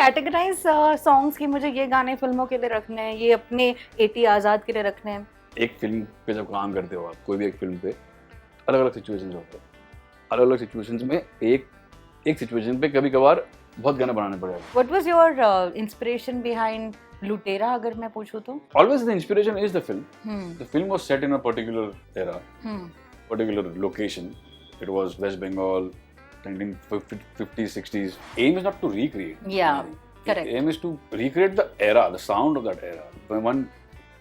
Categorise songs की मुझे ये गाने फिल्मों के लिए रखने हैं, ये अपने 80 आज़ाद के लिए रखने हैं? एक फिल्म पे जब काम करते हो आप, कोई भी एक फिल्म पे अलग अलग सिचुएशंस होते हैं, अलग अलग सिचुएशंस में एक सिचुएशन पे कभी कभार बहुत गाने बनाने पड़ेगा। What was your inspiration behind Lootera, अगर मैं पूछूं तो? Always the inspiration is the film. The film was set in a particular era, particular location. It was West Bengal, 1950s, 60s. Aim is not to recreate. Yeah, anything. correct. Aim is to recreate the era, the sound of that era.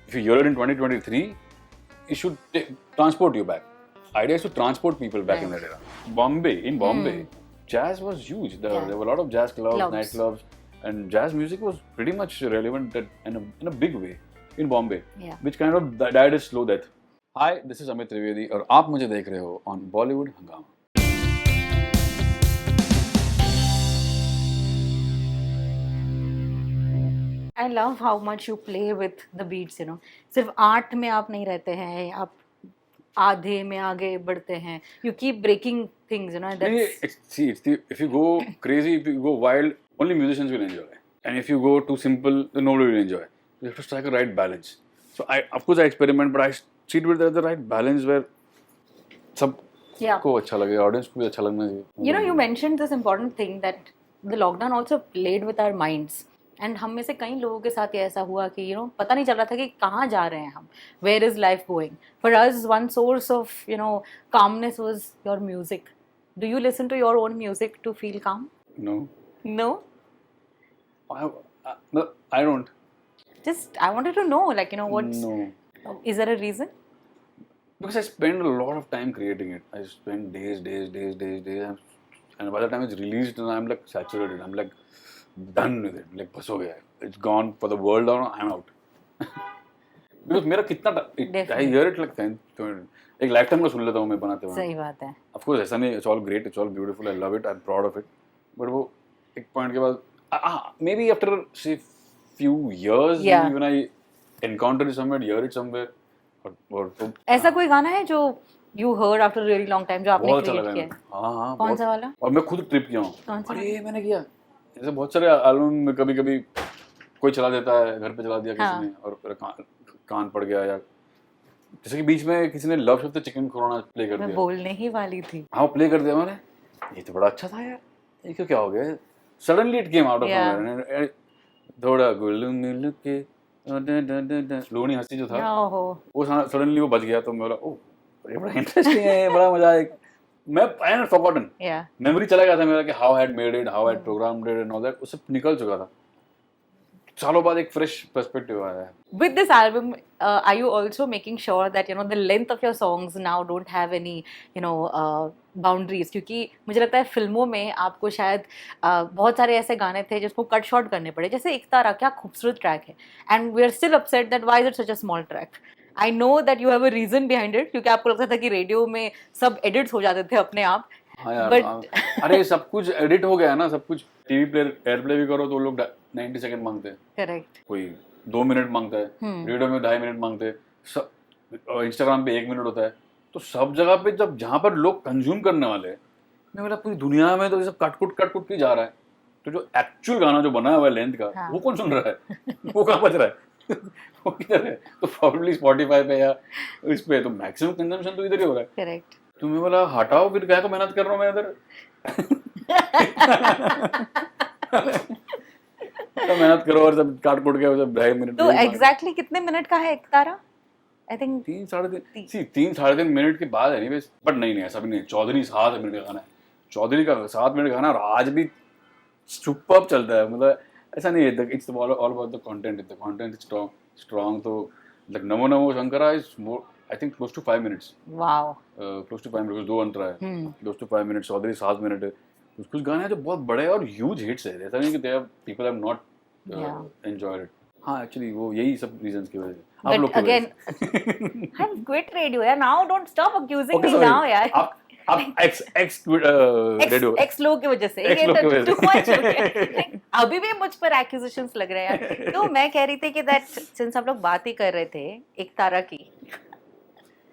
If you hear it in 2023, it should transport you back. Idea is to transport people back in that era. Bombay, jazz was huge. There were a lot of jazz clubs, nightclubs, and jazz music was pretty much relevant in a big way in Bombay, which kind of died a slow death. Hi, this is Amit Trivedi और आप मुझे देख रहे हो on Bollywood Hungama. I love how much you play with the beats, you know. सिर्फ 8 में आप नहीं रहते हैं, आप आधे में आगे बढ़ते हैं. You keep breaking things, you know. If you go crazy, if you go wild, only musicians will enjoy. And if you go too simple, then nobody will enjoy. You have to strike a right balance. So of course I experiment, but I treat with the right balance where सबको अच्छा लगे, audience को भी अच्छा लगना चाहिए. You know, you mentioned this important thing that the lockdown also played with our minds. And हम में से कई लोगों के साथ ये ऐसा हुआ कि you know पता नहीं चल रहा था कि कहाँ जा रहे हैं हम. Where is life going? For us, one source of you know calmness was your music. Do you listen to your own music to feel calm? No. No? No, I don't. Just I wanted to know, like you know what's. No. Is there a reason? Because I spend a lot of time creating it. I spend days, and by the time it's released, I'm like saturated. I'm like done with it. Like बस हो गया. It's gone for the world. I'm out. Because मेरा कितना I hear it like 10, 20. एक lifetime का सुन लेता हूँ मैं बनाते हुए. सही बात है. Of course ऐसा नहीं. It's all great. It's all beautiful. I love it. I'm proud of it. But वो एक point के बाद maybe after say few years when I encounter it somewhere, hear it somewhere. और ऐसा कोई गाना है जो you heard after a really long time जो आपने create किया है? हाँ कौन सा वाला? और मैं खुद ट्रिप किया हूँ. अरे मैंने किया. ऐसे बहुत सारे एल्बम में कभी कोई चला देता है, घर पे चला दिया किसी ने और कान पड़ गया या जैसे कि बीच में किसी ने लव शब्द चिकन कोरोना प्ले कर दिया. मैं बोलने ही वाली थी. हाँ प्ले कर दिया मैंने. ये तो बड़ा अच्छा था यार. ये क्या हो गया? Suddenly it came out of nowhere. थोड़ा गुल्लू मिलू के स्लोनी हंसी जो था वो सडनली वो बज गया तो मैं बोला ओह ये बड़ा इंटरेस्टिंग है, बड़ा मजा आया. मैं आई हैड फॉरगॉटन, मेमोरी चला गया था मेरा कि how had made it, how had programmed it and all that. उससे निकल चुका था. सालों बाद एक फ्रेश पर्सपेक्टिव आया है. With this album, are you also making sure that you know the length of your songs now don't have any you know boundaries? क्योंकि मुझे लगता है फिल्मों में आपको शायद बहुत सारे ऐसे गाने थे जिसको कट शॉर्ट करने पड़े. जैसे एक तारा क्या खूबसूरत ट्रैक है and we are still upset that why is it such a small track. I know that you have a reason behind it क्योंकि आपको लगता था कि रेडियो में सब एडिट्स हो जाते थे अपने आप. हाँ यार, अरे सब कुछ एडिट हो गया ना, सब कुछ. टीवी प्लेयर एयरप्ले भी करो तो लोग 90 सेकंड मांगते हैं. करेक्ट. कोई 2 मिनट मांगता है, रेडियो में 2.5 मिनट मांगते हैं, इंस्टाग्राम पे 1 मिनट होता है. तो सब जगह पे जब जहाँ पर लोग कंज्यूम करने वाले हैं, मैं बोला पूरी दुनिया में तो ये सब कट की जा रहा है. तो जो एक्चुअल गाना जो बना हुआ है लेंथ का, वो कौन सुन रहा है? वो कहाँ बज रहा है? वो किधर है? तो प्रॉब्ली स्पॉटिफाई पे या इस पे. तो मैक्सिमम कंजम्पशन तो इधर ही हो रहा है. करेक्ट. तो मैं बोला हटाओ, फिर क्या तो मेहनत कर रहा हूँ मैं इधर. तो मेहनत करो और सब काट के सब 2.5 मिनट. तो एग्जैक्टली कितने मिनट का है एक तारा? आई थिंक 3-3.5 मिनट के बाद एनीवेज. बट नहीं ऐसा भी नहीं. चौधरी 7 मिनट का गाना है. चौधरी का 7 मिनट का गाना और आज भी सुपर्ब चलता है. मतलब ऐसा नहीं है. It's all about the content. The content is strong. तो like Namo Namo Shankara is more I think close to 5 minutes. Wow. Close to 5 minutes. 2 अंतरा है. Close to 5 minutes. Chaudhary 7 minute है. कुछ गाने हैं जो बहुत बड़े और huge hits है. ऐसा नहीं कि people have not enjoyed it. हाँ actually वो यही सब reasons की वजह से. आप लोग again, I've quit radio यार. Now don't stop accusing me now यार. आप ex radio. Ex लोग की वजह से. Too much. अभी भी मुझ पर accusations लग रहे हैं. तो मैं कह रही थी कि that since हम लोग बात ही कर रहे थे एक तारा की,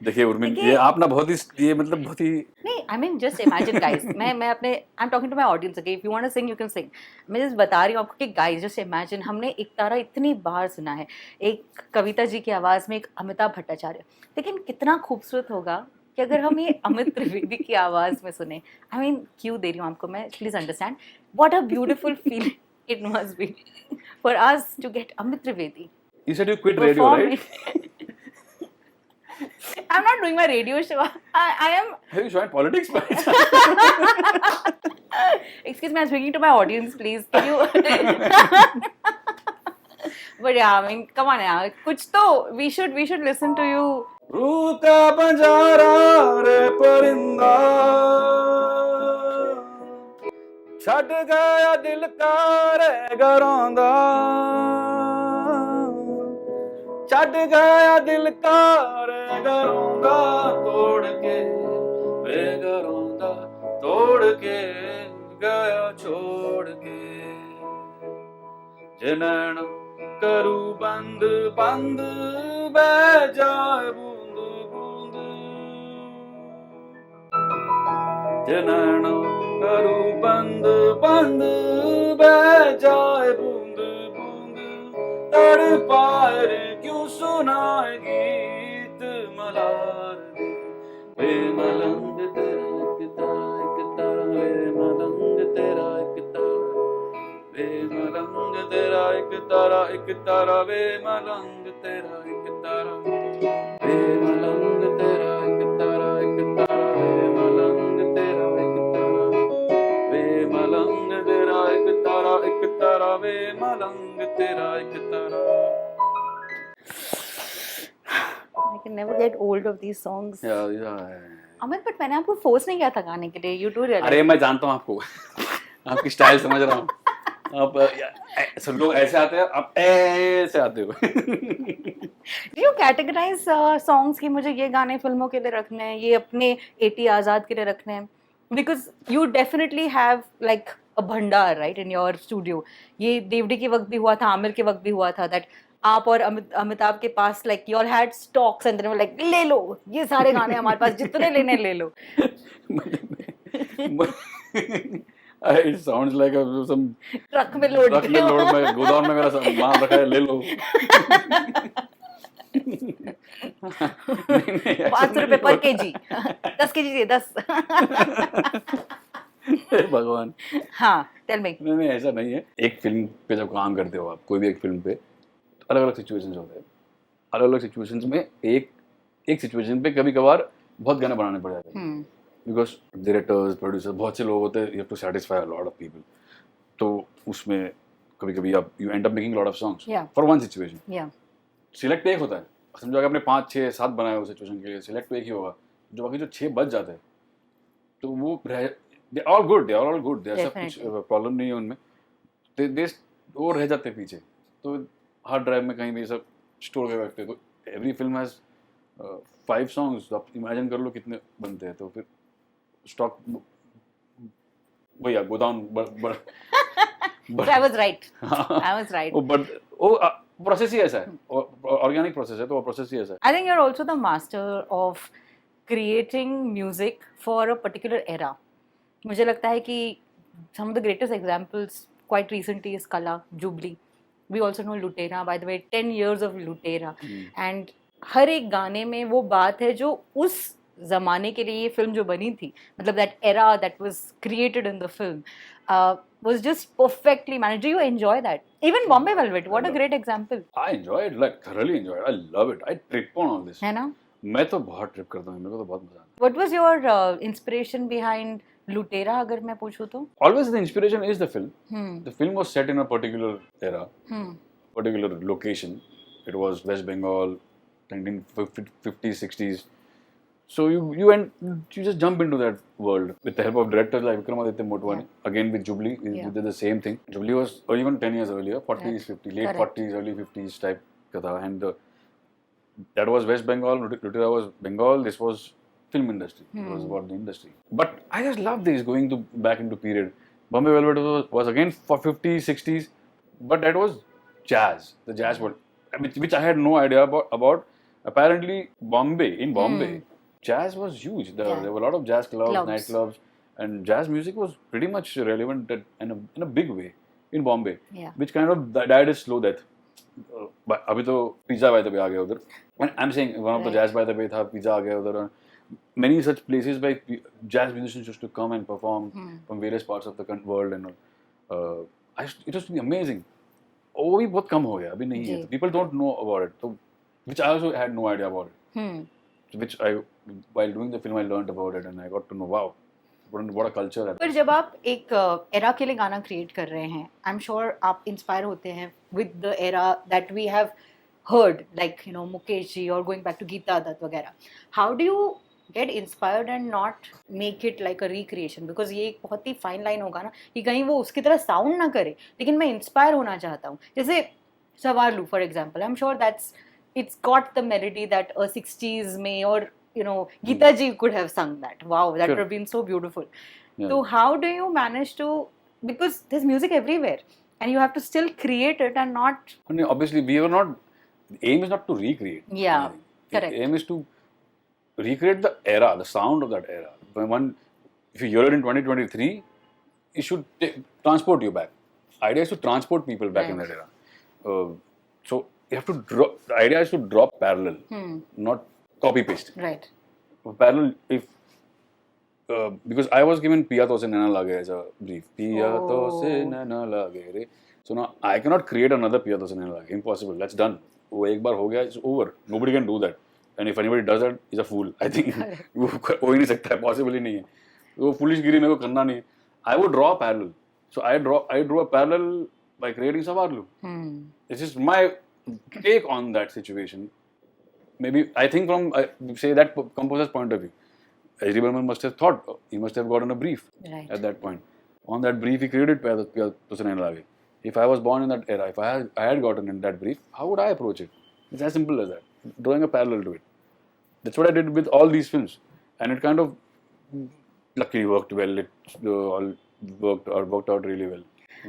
देखिए उर्मिन, ये आप ना बहुत ही, ये मतलब बहुत ही नहीं, I mean just imagine guys, मैं अपने I am talking to my audience, okay, if you want to sing you can sing. मैं जस्ट बता रही हूँ आपको कि गाइस जस्ट इमेजिन, हमने एक तारा इतनी बार सुना है, एक कविता जी की आवाज़ में, एक अमिताभ भट्टाचार्य, लेकिन कितना खूबसूरत होगा कि अगर हम ये अमित त्रिवेदी की आवाज़ में सुने। आई मीन क्यों दे रही हूँ आपको मैं, please understand what a beautiful feeling it must be for us to get Amit Trivedi. You said you quit radio, right? I'm not doing my radio show. I am. Have you joined politics? Excuse me, I'm speaking to my audience, please. Can you? But yeah, I mean, come on, यार, कुछ तो we should listen to you. रूह का बंजारा रे परिंदा, छड़ गया दिल का रे घरौंदा, छड़ गया दिल का रे घरौंदा, तोड़ के वे घरौंदा, तोड़ के गया छोड़ के, जनैना करू बंद बंद बह जाए बूंद बूंद, जनैना करू बंद बंद बह जाए बूंद बूंद, तड़पाए रे क्यों सुनाए गीत मलार दे, वे मलंग तेरा एक तारा, वे मलंग तेरा एक तारा, वे मलंग तेरा एक तारा, एक तारा, वे मलंग तेरा एक तारा, वे मलंग तेरा एक तारा, एक तारा, वे मलंग तेरा एक तारा, वे मलंग तेरा एक तारा, एक तारा, वे मलंग तेरा एक तारा. I can never get old of these songs. Yeah. Amit, but मैंने आपको फोर्स नहीं किया था गाने के लिए. You do realize. अरे मैं जानता हूँ आपको, आपकी स्टाइल समझ रहा हूँ. आप सब लोग ऐसे आते हैं, आप ऐसे आते हो. Do you categorize songs कि मुझे ये गाने फिल्मों के लिए रखने हैं, ये अपने 80 आज़ाद के लिए रखने हैं? Because you definitely have like a भंडार, right, in your studio. ये देवडी के वक्त भी हुआ था, आमिर के वक्त भी हुआ था, that आप और अमिताभ के पास like you all had stocks and then were like ले लो ये सारे गाने हमारे पास, जितने लेने ले लो. It sounds like some truck में लोड में गोदाम में मेरा सामान रखा है, ले लो. 500 रुपए पर केजी, 10 केजी दे 10. भगवान. हाँ, टेल मी. नहीं ऐसा नहीं है. एक फिल्म पे जब काम करते हो आप, कोई भी एक फिल्म पे, अलग अलग सिचुएशंस होते हैं. अलग अलग सिचुएशंस में एक सिचुएशन पे कभी कभार बहुत गाने बनाने पड़ जाते हैं, बिकॉज डायरेक्टर्स, प्रोड्यूसर, बहुत से लोग होते हैं, you have to satisfy a lot of people. तो उसमें कभी कभी आप you end up making lot of songs for one situation. Select एक होता है, समझो अगर आपने 5, 6, 7 बनाए उस सिचुएशन के लिए, सिलेक्ट एक ही होगा. जो बाकी जो 6 बच जाते हैं, तो वो दे ऑल गुड, ऐसा कुछ प्रॉब्लम नहीं है उनमें. दे वो रह जाते पीछे, तो हार्ड ड्राइव में कहीं भी सब स्टोर कर रखते हैं. तो एवरी फिल्म हैज 5 सॉन्ग्स. आप इमेजिन कर लो कितने बनते हैं. तो फिर स्टॉक भैया गोदाम I was right. बट वो प्रोसेस ही ऐसा है, ऑर्गेनिक प्रोसेस है, तो वो प्रोसेस ही ऐसा है. I think you're also the master of creating music for a particular era. मुझे लगता है कि some of the greatest examples quite recently is Qala, Jubilee. We also know Lootera, by the way, 10 years of Lootera. And हर एक गाने में वो बात है जो उस ज़माने के लिए ये फिल्म जो बनी थी, मतलब that era that was created in the film was just perfectly managed. Do you enjoy that? Even Bombay Velvet, what a great example. I enjoy it, like thoroughly enjoy it. I love it. I trip on all this. है ना? मैं तो बहुत trip करता हूँ, मेरे को तो बहुत मजा आता है. What was your inspiration behind Lootera, अगर मैं पूछूं तो? Always the inspiration is the film. The film was set in a particular era, particular location. It was West Bengal, 1950s, 60s. So you just jump into that world with the help of directors like Vikramaditya Motwani. Again with Jubilee, we did the same thing. Jubilee was even 10 years earlier, 40s, 50s, late 40s, early 50s type ka tha. And that was West Bengal, Lootera was Bengal. This was film industry. It was about the industry. But I just love this going back into period. Bombay Velvet was again for 50s, 60s, but that was jazz, the jazz world, which I had no idea about. Apparently, in Bombay, jazz was huge. There were a lot of jazz clubs, nightclubs, and jazz music was pretty much relevant in a big way in Bombay, which kind of died a slow death. But अभी तो pizza by the bay आ गया उधर. And I'm saying one of the jazz by the bay था, pizza आ गया उधर. Many such places where jazz musicians used to come and perform from various parts of the world and all. It used to be amazing. वो भी बहुत कम हो गया, अभी नहीं है. People don't know about it. So, which I also had no idea about it. Which while doing the film, I learned about it and I got to know, wow, what a culture है. पर जब आप एक era के लिए गाना create कर रहे हैं, I'm sure आप inspire होते हैं with the era that we have heard, like Mukesh ji or going back to Geeta Dutt वगैरह. How do you get inspired and not make it like a recreation? Because ये एक बहुत ही fine line होगा ना कि कहीं वो उसकी तरह sound ना करे, लेकिन मैं inspire होना चाहता हूँ. जैसे सवारलू for example, I'm sure it's got the melody that a 60s में or Geeta ji could have sung that. Wow, that would have been so beautiful. So how do you manage to, because there's music everywhere and you have to still create it and not... Obviously, the aim is not to recreate. Yeah, anything. correct. The aim is to recreate the era, the sound of that era. If you hear it in 2023, it should transport you back. The idea is to transport people back in that era. So you have to drop, the idea is to drop parallel, not copy paste. Right. Parallel, because I was given Piya To Se Naina Lage as a brief. Piya To Se Naina Lage Re. So now I cannot create another Piya To Se Naina Lage. Impossible. That's done. वो एक बार हो गया, it's over. Nobody can do that. And if anybody does that, he's a fool. I think वो हो ही नहीं सकता है, possible ही नहीं है. वो foolish गिरी मेरे को करना नहीं है. I would draw a parallel. So I drew a parallel by creating Savarlu. This is my take on that situation. Maybe I think from say that composer's point of view, RJ Urmin must have thought, he must have gotten a brief at that point. On that brief, he created Piya To Se Naina Lage. If I was born in that era, if I had gotten in that brief, how would I approach it? It's as simple as that. Drawing a parallel to it. That's what I did with all these films, and it kind of luckily worked well. It all worked out really well.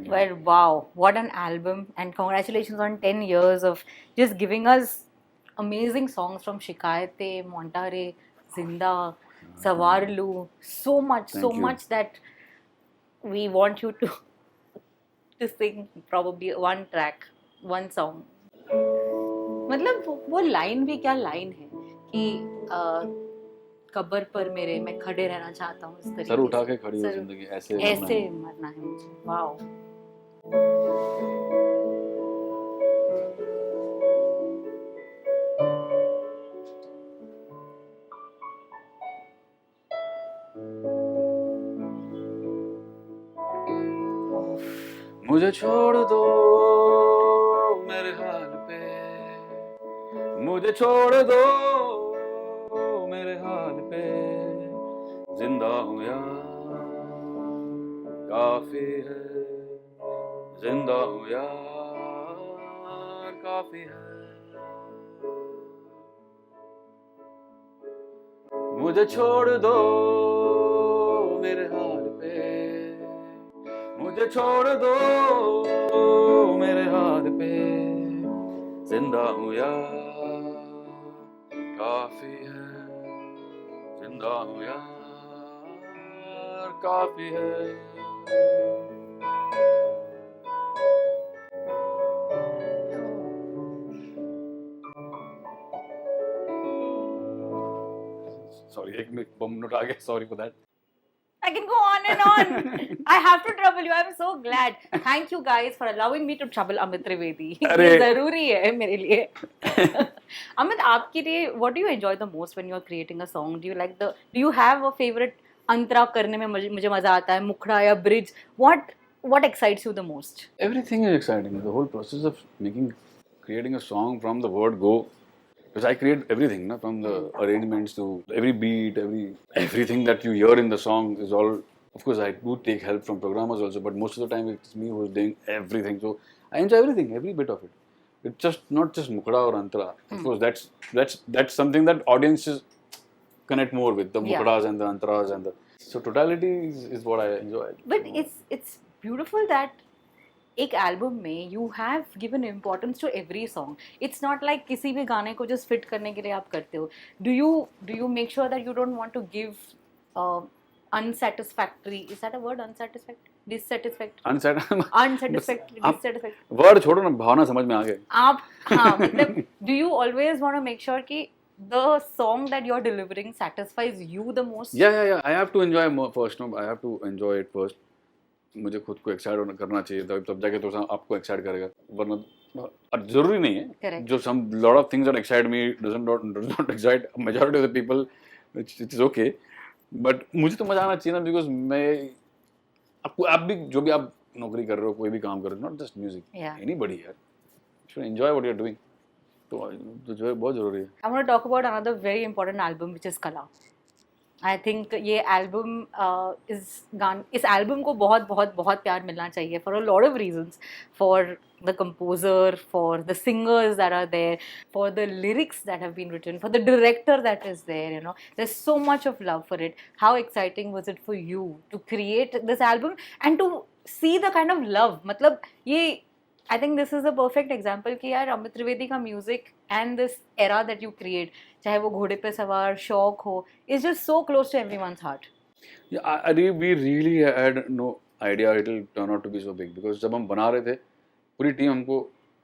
Well, wow, what an album, and congratulations on 10 years of just giving us amazing songs from Shikayate, Montare, Zinda, Savarlu, so much that we want you to sing probably one track, one song. मतलब वो line भी क्या line है कि कब्र पर मेरे मैं खड़े रहना चाहता हूँ इस तरीके सर उठा के खड़ी हो जिंदगी ऐसे मरना है मुझे. वाओ. मुझे छोड़ दो मेरे हाल पे, मुझे छोड़ दो मेरे हाल पे, जिंदा हूँ यार काफी है, जिंदा हूँ यार काफी है. मुझे छोड़ दो मेरे हाल पे, मुझे छोड़ दो मेरे हाथ पे, जिंदा हूँ यार काफी है, जिंदा हूँ यार काफी है. Sorry, एक मिनट आ गया. Sorry for that. I can go on and on. I have to trouble you. I'm so glad. Thank you guys for allowing me to trouble Amit Trivedi. ये जरूरी है मेरे लिए. Amit, आपके लिए what do you enjoy the most when you are creating a song? Do you have a favorite अंतरा करने में मुझे मजा आता है, मुखड़ा या bridge? What excites you the most? Everything is exciting. The whole process of creating a song from the word go. Because I create everything, na, from the arrangements to every beat, everything that you hear in the song is all. Of course, I do take help from programmers also, but most of the time it's me who's doing everything. So I enjoy everything, every bit of it. It's just not just Mukda or Antara. Of course, that's something that audiences connect more with, the Mukdas and the Antaras and the. So totality is what I enjoy. But it's beautiful that एक album में you have given importance to every song. It's not like किसी भी गाने को just fit करने के लिए आप करते हो. Do you make sure that you don't want to give unsatisfactory, is that a word, unsatisfactory, dissatisfactory, unsatisfactory, dissatisfactory word छोड़ो ना, भावना समझ में आ गए आप. हाँ मतलब do you always want to make sure कि the song that you're delivering satisfies you the most? Yeah, I have to enjoy first. No, I have to enjoy it first. मुझे खुद को एक्साइट करना चाहिए, तब जाके तो आपको एक्साइट करेगा, वरना जरूरी नहीं है. Correct. जो some lot of things that excite me does not excite majority of the people. It's okay. But मुझे तो मजा आना चाहिए ना, बिकॉज मैं आपको, आप भी जो भी आप नौकरी कर रहे हो, कोई भी काम कर रहे हो, नॉट जस्ट म्यूजिक, एनीबॉडी यार, should enjoy what you're doing. तो जो है बहुत जरूरी है. I want to talk about another very important album which is Qala. I think ये एल्बम इस एल्बम को बहुत बहुत बहुत प्यार मिलना चाहिए for a lot of reasons. For the composer, for the singers that are there, for the lyrics that have been written, for the director that is there, you know, there's so much of love for it. How exciting was it for you to create this album and to see the kind of love? मतलब ये I think this is a perfect example कि यार अमित त्रिवेदी का music and this era that you create, चाहे वो घोड़े पे सवार, शौक हो, is just so close to everyone's heart. Yeah, we really had no idea it will turn out to be so big, because जब हम बना रहे थे पूरी टीम, हमको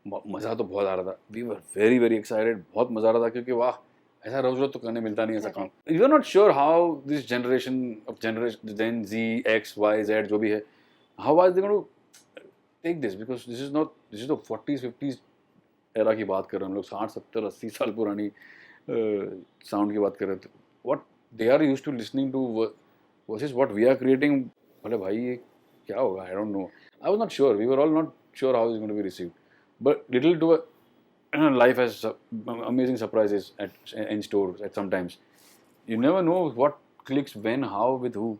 मज़ा तो बहुत आ रहा था. We were very very excited, बहुत मज़ा आ रहा था, क्योंकि वाह, ऐसा रोज तो करने मिलता नहीं ऐसा काम. We were not sure how this generation Gen Z, X, Y, Z जो भी है, how are they going to take this, because this is the 40s 50s era की बात कर रहे हैं हम लोग, 60 70 80 साल पुरानी साउंड की बात कर रहे थे. What they are used to listening to versus what we are creating. बोले भाई ये क्या होगा, I don't know. I was not sure. We were all not sure how it's going to be received. But little to life has amazing surprises in stores at sometimes. You never know what clicks when, how, with who.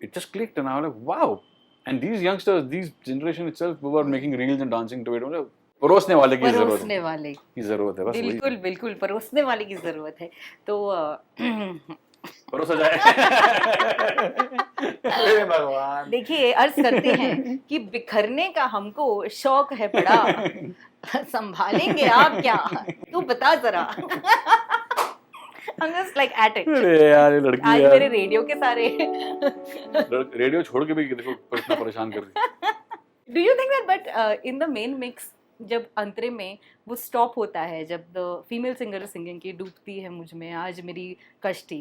It just clicked and I was like, wow. And these youngsters, these generation itself, who were making reels and dancing to it. परोसने वाले की जरूरत है, बस बिल्कुल बिल्कुल परोसने वाले की जरूरत है. तो परोसा जाए. भगवान, देखिए अर्ज करते हैं कि बिखरने का हमको शौक है बड़ा, संभालेंगे आप क्या, तू बता जरा. I'm just like at it. यार ये लड़की आज मेरे रेडियो के सारे रेडियो छोड़ के भी देखो परेशान कर रही है. Do you think that but in the main mix जब अंतरे में वो स्टॉप होता है, जब द फीमेल सिंगर सिंगिंग की डूबती है मुझ में आज मेरी कश्ती,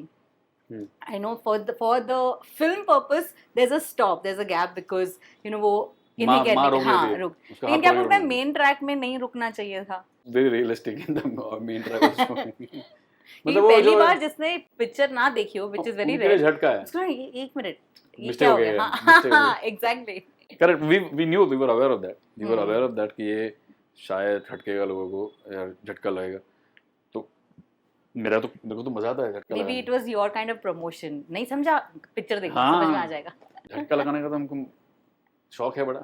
I know for the film purpose there's a stop, there's a gap because you know वो इन्हें कहते हैं हाँ रुक, लेकिन क्या बोलते हैं मेन ट्रैक में नहीं रुकना चाहिए था. Very realistic in the main track also. मतलब पहली बार जिसने पिक्चर ना देखी हो, which is very rare, झटका है. उसको एक मिनट ये क्या हो गया. हाँ exactly. Correct. We knew, we were aware of that. We were aware of that कि ये शायद झटकेगा लोगों को या झटका लगेगा. तो मेरे को तो मजा आता है झटका. Maybe it was your kind of promotion. नहीं समझा, पिक्चर देखो समझ में आ जाएगा. झटका लगाने का तो हमको शौक है बड़ा.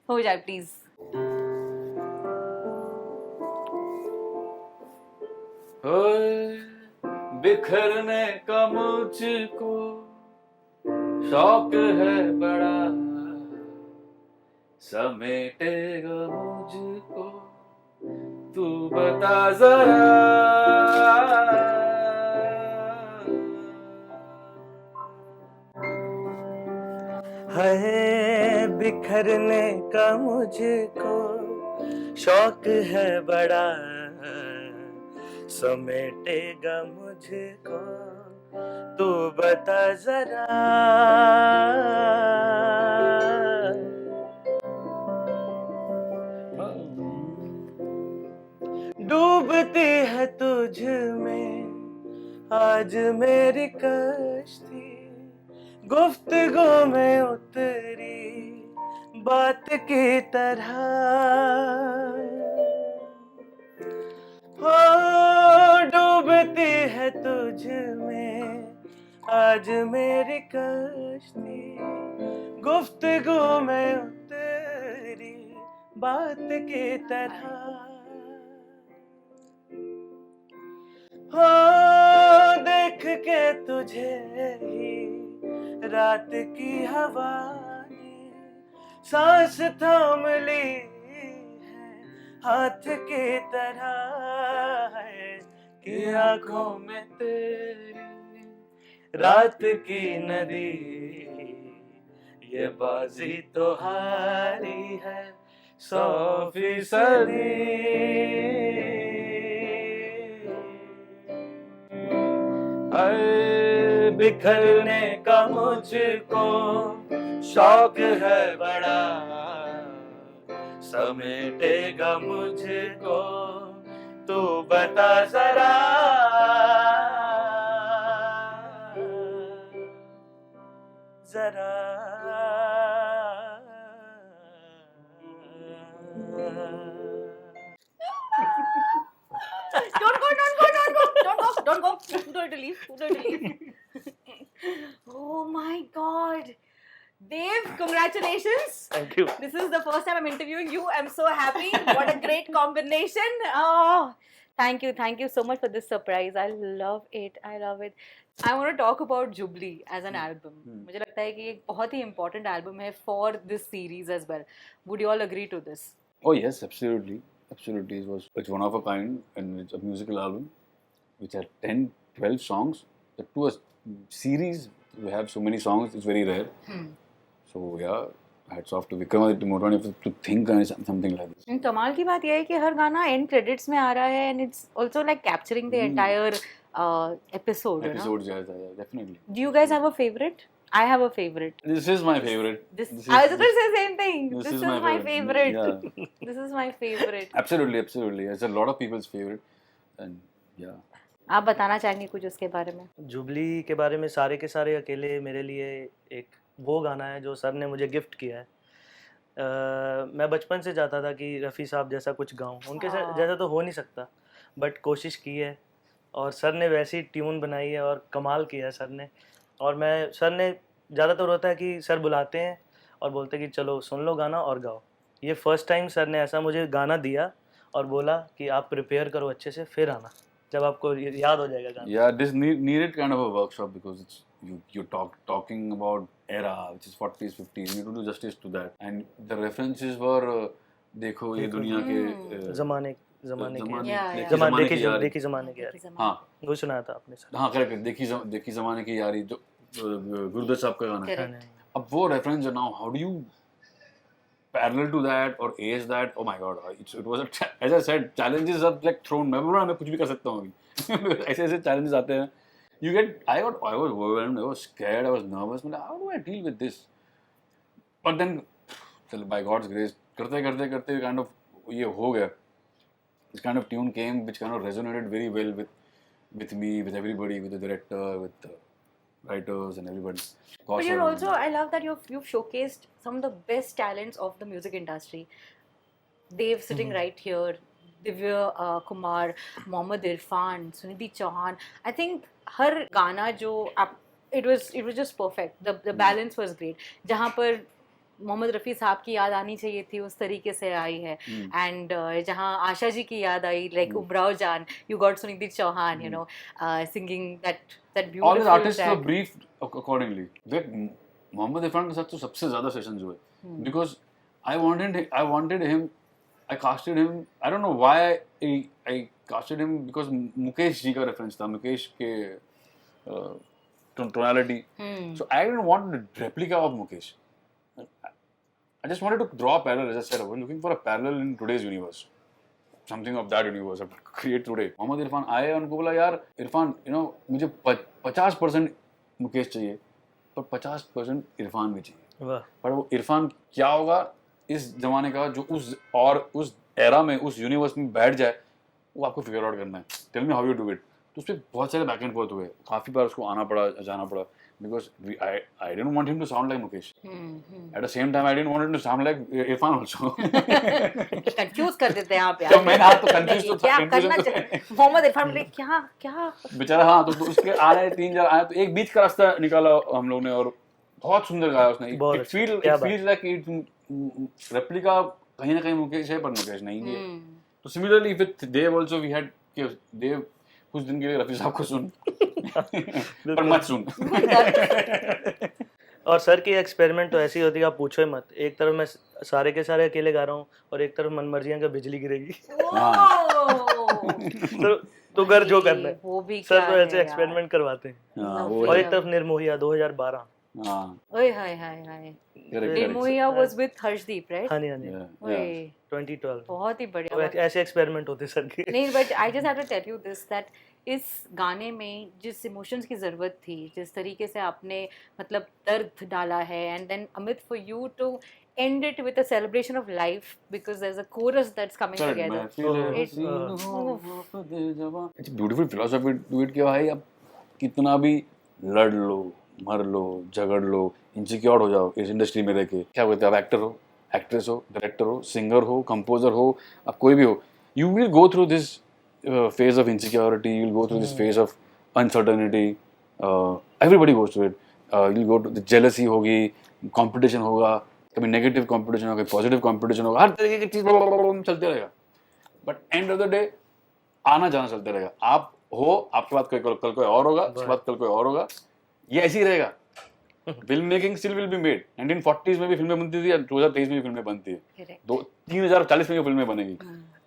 हो जाए प्लीज. बिखरने का मुझको शौक है बड़ा, समेटेगा मुझको तू बता जरा. है बिखरने का मुझको शौक है बड़ा, समेटेगा मुझको तू बता जरा. डूबती है तुझ में आज मेरी कश्ती, गुफ्तगू में उतरी बात की तरह. हो डूबती है तुझ में आज मेरी कश्ती, गुफ्तगू में उतरी बात की तरह. हो देख के तुझे ही रात की हवा ने सांस थाम ली है हाथ की तरह है कि आंखों में तेरी रात की नदी ये बाजी तो हारी है 100%। बिखरने का मुझको शौक है बड़ा समेटेगा मुझको तू बता जरा जरा Don't go, don't go, don't go, don't go, don't go. Who's going to leave? Who's going to leave? Oh my God. Dave, congratulations. Thank you. This is the first time I'm interviewing you. I'm so happy. What a great combination. Oh, thank you so much for this surprise. I love it. I love it. I want to talk about Jubilee as an album. मुझे लगता है कि एक बहुत ही important album है for this series as well. Would you all agree to this? Oh yes, absolutely. Absolutely, it's one of a kind, and it's a musical album which had 10, 12 songs. To a series, we have so many songs, it's very rare. So yeah, hats off to Vikram to think something like this. कमाल की बात यह है कि हर गाना end credits में आ रहा है, and it's also like capturing the entire episode. Episodes, yeah, definitely. Do you guys have a favorite? I have a favorite. This is my favorite. I was going to say the same thing. This is my favorite. Yeah. This is my favorite. Absolutely. It's a lot of people's favorite, and yeah. आप बताना चाहेंगे कुछ उसके बारे में? Jubilee के बारे में सारे के सारे अकेले मेरे लिए एक वो गाना है जो सर ने मुझे गिफ्ट किया है। मैं बचपन से चाहता था कि रफ़ी साहब जैसा कुछ गाऊं, उनके जैसा तो हो नहीं सकता, बट कोशिश की है और सर ने वैसी ट्यून बनाई है और कमाल किया है सर ने। और मैं सर ने ज़्यादातर होता है कि सर बुलाते हैं और बोलते हैं कि चलो सुन लो गाना और गाओ। ये फर्स्ट टाइम सर ने ऐसा मुझे गाना दिया और बोला कि आप प्रिपेयर करो अच्छे से, फिर आना जब आपको याद हो जाएगा गाना। Yeah, this needed kind of a workshop because it's you talking about era which is 40s 50s. You need to do justice to that, and the references were देखो ये दुनिया के ज़माने देखी ज़माने की यारी। हाँ, वो सुनाया था आपने सर। हाँ करेक्ट, देखी ज़माने की यारी जो गुरुदत्त साहब का गाना है। अब वो reference now how do you parallel to that or age that? Oh my god, it was as I said, challenges are like thrown. मैं बोल रहा मैं कुछ भी कर सकता हूँ अभी। ऐसे challenges आते हैं। I was overwhelmed, I was scared, I was nervous. मतलब how do I deal with this? But then by God's grace करते kind of ये हो गया। This kind of tune came which kind of resonated very well with me, with everybody, with the director, with the writers and everybody. But you're also, I love that you've showcased some of the best talents of the music industry. Dave sitting right here, Diva Kumar, Mohammad Irfan, Sunidhi Chauhan. I think हर गाना जो आप it was just perfect. The balance was great. जहाँ पर मोहम्मद रफ़ी साहब की याद आनी चाहिए थी उस तरीके से आई है, and जहाँ आशा जी की याद आई, like उमराव जान, you got Sunidhi Chauhan, you know, singing that beautiful all the artists track. were briefed accordingly. Mohammad Irfan के साथ तो सबसे ज़्यादा सेशंस हुए, because I wanted him, I casted him, I don't know why I casted him, because Mukesh ji का reference था, मुकेश के tonality. So I didn't want a replica of Mukesh. I just wanted to draw a parallel. As I said, we're looking for a parallel in today's universe. Something of that universe to create today. Mohammad Irfan आए, उनको बोला यार Irfan, you know, मुझे 50% मुकेश चाहिए, पर 50% इरफान भी चाहिए। पर वो इरफान क्या होगा इस जमाने का जो उस एरा में, उस यूनिवर्स में बैठ जाए, वो आपको फिगर आउट करना है। Tell me how you do it. तो उस पर बहुत सारे बैक एंड फोर्थ हुए, काफ़ी बार उसको आना पड़ा, जाना पड़ा, because I didn't want him to sound like Mukesh. At the same time, I didn't want him to sound like Irfan also. Confuse कर देते हैं आप यार। तो मैंने आप तो confuse तो क्या करना चाहिए? मोहम्मद इरफान बोले क्या? बेचारा हाँ, तो उसके आए 3-4 आए, तो एक बीच का रास्ता निकाला हम लोग ने और बहुत सुंदर गाया उसने। It feels like replica कहीं ना कहीं मुकेश है, पर मुकेश नहीं है। तो similarly with Dev also we had Dev कुछ दिन के लिए रफी साहब को सुन पर मत सुन। और सर की एक्सपेरिमेंट तो ऐसी होती है आप पूछो ही मत। एक तरफ मैं सारे के सारे अकेले गा रहा हूँ और एक तरफ मनमर्जियां का बिजली गिरेगी। तो घर जो करना है, वो भी सर क्या तो ऐसे है एक्सपेरिमेंट करवाते हैं। वो और एक तरफ निर्मोहिया 2012। ओए हाय हाय हाय, निर्मोहिया वाज विद हर्षदीप राइट? हाँ जी। ओए 2012 बहुत ही तो बढ़िया। ऐसे एक्सपेरिमेंट होते सर के। नहीं but I just have to tell you this that इस गाने में जिस इमोशंस की ज़रूरत थी, जिस तरीके से आपने मतलब दर्द डाला है, and then Amit for you to end it with a celebration of life because there's a chorus that's coming together. It's a beautiful philosophy to it कि भाई आप कितना भी लड़ लो, मर लो, झगड़ लो, इनसिक्योर हो जाओ इस इंडस्ट्री में रह के, क्या बोलते हैं, आप एक्टर हो, एक्ट्रेस हो, डायरेक्टर हो, सिंगर हो, कंपोजर हो, आप कोई भी हो, you will go through this phase of insecurity, you will go through this phase of uncertainty, everybody goes through it, you'll go to the jealousy होगी, competition होगा, कभी नेगेटिव कंपटीशन होगा, कभी पॉजिटिव कंपटीशन होगा, हर तरीके की चीज चलते रहेगा, but end of the day आना जाना चलते रहेगा। आप हो, आपके बाद कल कोई और होगा, उसके बाद कल कोई और होगा, ये ऐसे ही रहेगा। Film making still will be made. 1940s में भी फिल्में बनती थी, 2023 में भी फिल्में बनती है, 3040 में भी फिल्में बनेगी।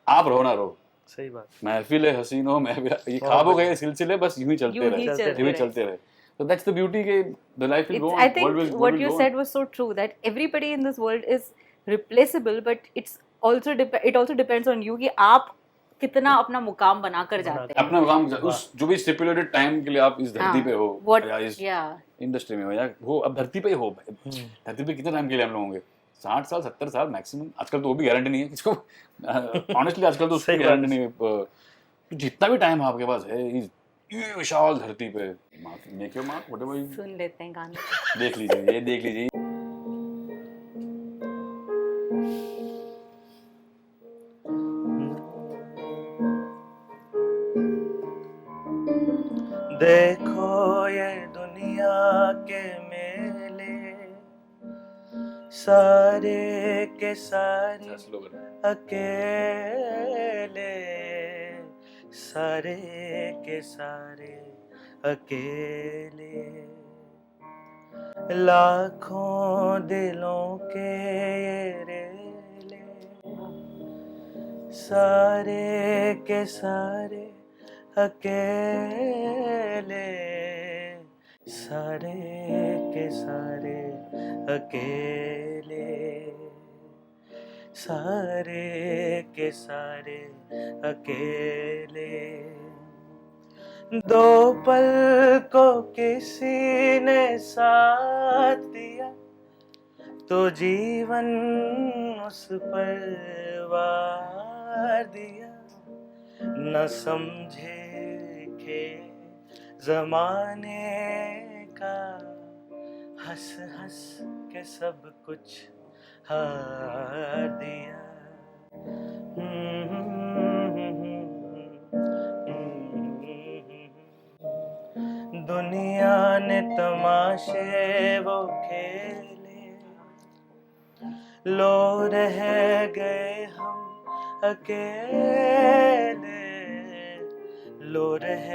आप रहो ना रहो, सही बात। महफिल है हसीनो महफिल, ये ख्वाबों के सिलसिले बस यूं ही चलते रहे। So that's the beauty के the life will go on. I think what you said was so true that everybody in this world is replaceable, but it also depends on you कि आप कितना अपना मुकाम बनाकर जाते हैं। अपना मुकाम उस जो भी स्टिपुलेटेड टाइम के लिए आप इस धरती पे हो या इस इंडस्ट्री में हो या हो, अब धरती पे ही हो। धरती पे कितने टाइम के लिए हम लोग होंगे? 60 साल 70 साल मैक्सिमम। आजकल तो वो भी गारंटी नहीं है किसको, ऑनेस्टली आजकल तो उसकी गारंटी नहीं है। जितना भी टाइम आपके पास है ये विशाल धरती पे, make your mark whatever you. सुन लेते हैं गाने, देख लीजिए, ये देख लीजिए। देखो ये दुनिया के मेले सारे के सारे अकेले, सारे के सारे अकेले, लाखों दिलों के ये रेले, सारे के सारे अकेले, सारे के सारे अकेले, सारे के सारे अकेले। दो पल को किसी ने साथ दिया तो जीवन उस पर वार दिया, न समझे के जमाने का, हंस हंस के सब कुछ हार दिया। दुनिया ने तमाशे वो खेले, लो रह गए हम अकेले, लो रह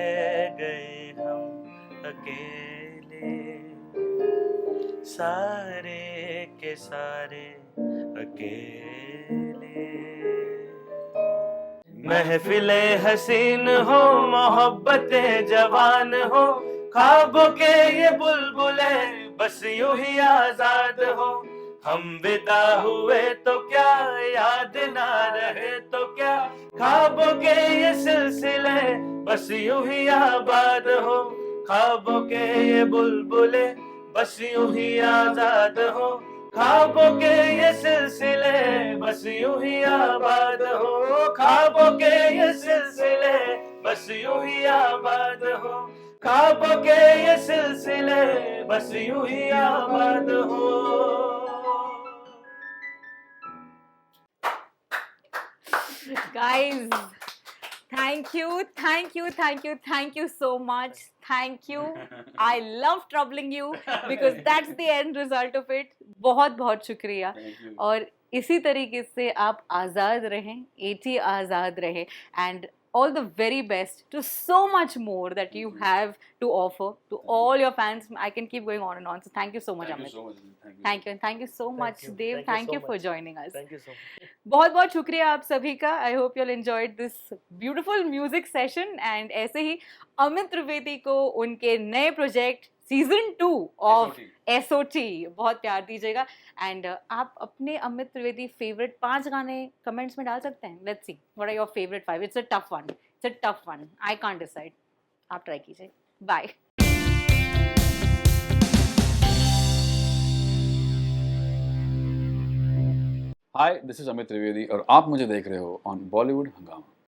गए हम अकेले, सारे के सारे अकेले। महफिले हसीन हो, मोहब्बतें जवान हो, ख्वाबों के ये बुलबुले बस यूं ही आजाद हो। हम विदा हुए तो क्या, याद ना रहे तो क्या, ख्वाबों के ये सिलसिले बस यूं ही आबाद हो। ख्वाबों के ये बुलबुले बस यूं ही आजाद हो, ख्वाबों के ये सिलसिले बस यूं ही आबाद हो। ख्वाबों के ये सिलसिले बस यूं ही आबाद हो, ख्वाबों के ये सिलसिले बस यूं ही आबाद हो। Guys, thank you so much. Thank you. I love troubling you because that's the end result of it. बहुत बहुत शुक्रिया। और इसी तरीके से आप आज़ाद रहें, एटी आज़ाद रहे, and all the very best to so much more that you have to offer to all your fans. I can keep going on and on. So thank you so much, Thank you Amit. so much. Thank you, and thank you so much, Dev. Thank you for joining us. Thank you so much. बहुत बहुत शुक्रिया आप सभी का. I hope you enjoyed this beautiful music session. And ऐसे ही अमित त्रिवेदी को उनके नए प्रोजेक्ट सीजन 2 ऑफ SOT बहुत प्यार दीजिएगा. एंड आप अपने अमित त्रिवेदी फेवरेट 5 गाने कमेंट्स में डाल सकते हैं. Let's see what are your favourite 5. It's a tough one. I can't decide. आप ट्राई कीजिए. Bye. Hi, this is Amit Trivedi और आप मुझे देख रहे हो ऑन बॉलीवुड हंगामा.